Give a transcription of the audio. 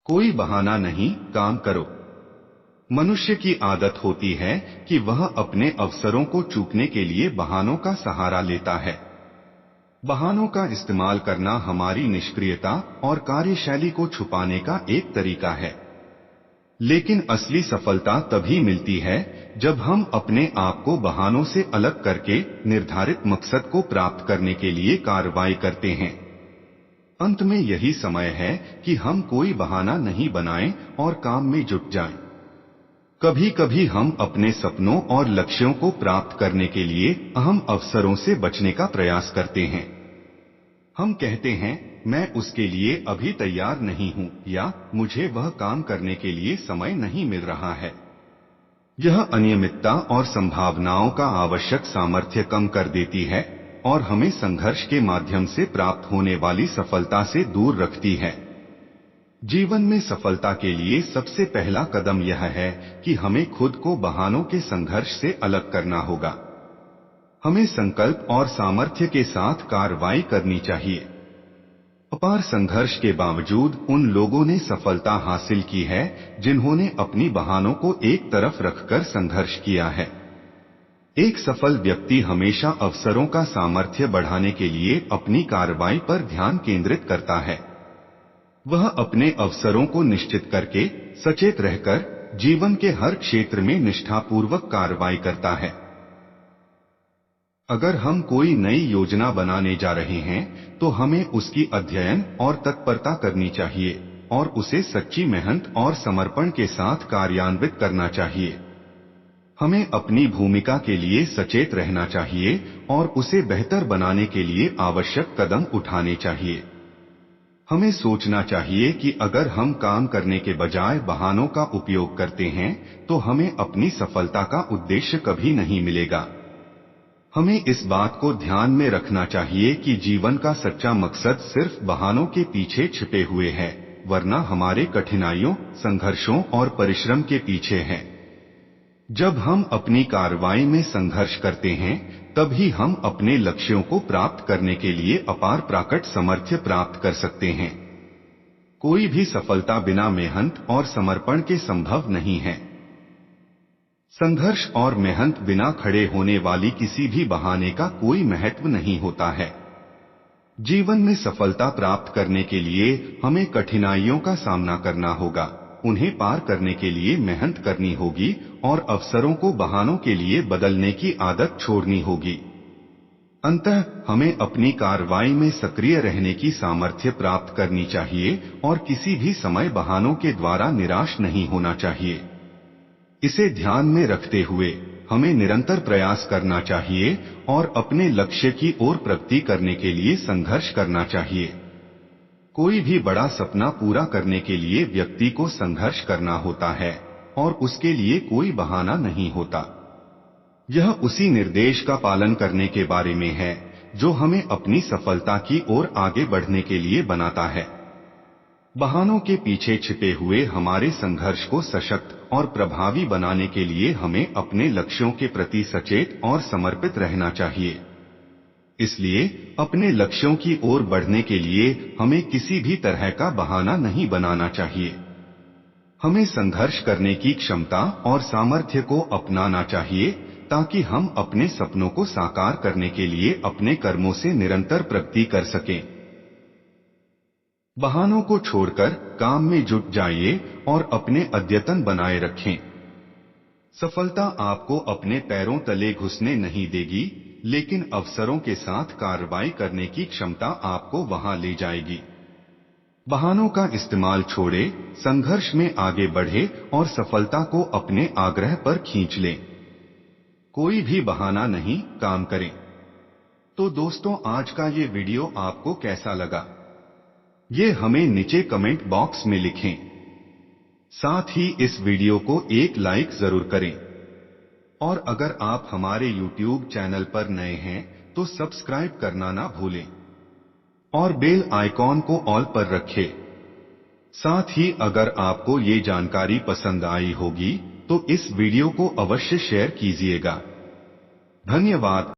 कोई बहाना नहीं, काम करो। मनुष्य की आदत होती है कि वह अपने अवसरों को चूकने के लिए बहानों का सहारा लेता है। बहानों का इस्तेमाल करना हमारी निष्क्रियता और कार्यशैली को छुपाने का एक तरीका है। लेकिन असली सफलता तभी मिलती है जब हम अपने आप को बहानों से अलग करके निर्धारित मकसद को प्राप्त करने के लिए कार्रवाई करते हैं। अंत में यही समय है कि हम कोई बहाना नहीं बनाएं और काम में जुट जाएं। कभी कभी हम अपने सपनों और लक्ष्यों को प्राप्त करने के लिए अहम अवसरों से बचने का प्रयास करते हैं। हम कहते हैं, मैं उसके लिए अभी तैयार नहीं हूं, या मुझे वह काम करने के लिए समय नहीं मिल रहा है। यह अनियमितता और संभावनाओं का आवश्यक सामर्थ्य कम कर देती है और हमें संघर्ष के माध्यम से प्राप्त होने वाली सफलता से दूर रखती है। जीवन में सफलता के लिए सबसे पहला कदम यह है कि हमें खुद को बहानों के संघर्ष से अलग करना होगा। हमें संकल्प और सामर्थ्य के साथ कार्रवाई करनी चाहिए। अपार संघर्ष के बावजूद उन लोगों ने सफलता हासिल की है जिन्होंने अपनी बहानों को एक तरफ रखकर संघर्ष किया है। एक सफल व्यक्ति हमेशा अवसरों का सामर्थ्य बढ़ाने के लिए अपनी कार्रवाई पर ध्यान केंद्रित करता है। वह अपने अवसरों को निश्चित करके, सचेत रहकर, जीवन के हर क्षेत्र में निष्ठापूर्वक कार्रवाई करता है। अगर हम कोई नई योजना बनाने जा रहे हैं, तो हमें उसकी अध्ययन और तत्परता करनी चाहिए और उसे सच्ची मेहनत और समर्पण के साथ कार्यान्वित करना चाहिए। हमें अपनी भूमिका के लिए सचेत रहना चाहिए और उसे बेहतर बनाने के लिए आवश्यक कदम उठाने चाहिए। हमें सोचना चाहिए कि अगर हम काम करने के बजाय बहानों का उपयोग करते हैं, तो हमें अपनी सफलता का उद्देश्य कभी नहीं मिलेगा। हमें इस बात को ध्यान में रखना चाहिए कि जीवन का सच्चा मकसद सिर्फ बहानों के पीछे छिपे हुए है, वरना हमारे कठिनाइयों, संघर्षों और परिश्रम के पीछे है। जब हम अपनी कार्रवाई में संघर्ष करते हैं, तभी हम अपने लक्ष्यों को प्राप्त करने के लिए अपार प्राकट सामर्थ्य प्राप्त कर सकते हैं। कोई भी सफलता बिना मेहनत और समर्पण के संभव नहीं है। संघर्ष और मेहनत बिना खड़े होने वाली किसी भी बहाने का कोई महत्व नहीं होता है। जीवन में सफलता प्राप्त करने के लिए हमें कठिनाइयों का सामना करना होगा, उन्हें पार करने के लिए मेहनत करनी होगी और अवसरों को बहानों के लिए बदलने की आदत छोड़नी होगी। अंततः हमें अपनी कार्रवाई में सक्रिय रहने की सामर्थ्य प्राप्त करनी चाहिए और किसी भी समय बहानों के द्वारा निराश नहीं होना चाहिए। इसे ध्यान में रखते हुए हमें निरंतर प्रयास करना चाहिए और अपने लक्ष्य की ओर प्रगति करने के लिए संघर्ष करना चाहिए। कोई भी बड़ा सपना पूरा करने के लिए व्यक्ति को संघर्ष करना होता है और उसके लिए कोई बहाना नहीं होता। यह उसी निर्देश का पालन करने के बारे में है जो हमें अपनी सफलता की ओर आगे बढ़ने के लिए बनाता है। बहानों के पीछे छिपे हुए हमारे संघर्ष को सशक्त और प्रभावी बनाने के लिए हमें अपने लक्ष्यों के प्रति सचेत और समर्पित रहना चाहिए। इसलिए अपने लक्ष्यों की ओर बढ़ने के लिए हमें किसी भी तरह का बहाना नहीं बनाना चाहिए। हमें संघर्ष करने की क्षमता और सामर्थ्य को अपनाना चाहिए ताकि हम अपने सपनों को साकार करने के लिए अपने कर्मों से निरंतर प्रगति कर सकें। बहानों को छोड़कर काम में जुट जाइए और अपने अद्यतन बनाए रखें। सफलता आपको अपने पैरों तले घुसने नहीं देगी, लेकिन अवसरों के साथ कार्रवाई करने की क्षमता आपको वहां ले जाएगी। बहानों का इस्तेमाल छोड़े, संघर्ष में आगे बढ़े और सफलता को अपने आग्रह पर खींच लें। कोई भी बहाना नहीं, काम करें। तो दोस्तों, आज का ये वीडियो आपको कैसा लगा, ये हमें नीचे कमेंट बॉक्स में लिखें। साथ ही इस वीडियो को एक लाइक जरूर करें और अगर आप हमारे YouTube चैनल पर नए हैं तो सब्सक्राइब करना ना भूलें और बेल आइकॉन को ऑल पर रखें। साथ ही अगर आपको ये जानकारी पसंद आई होगी तो इस वीडियो को अवश्य शेयर कीजिएगा। धन्यवाद।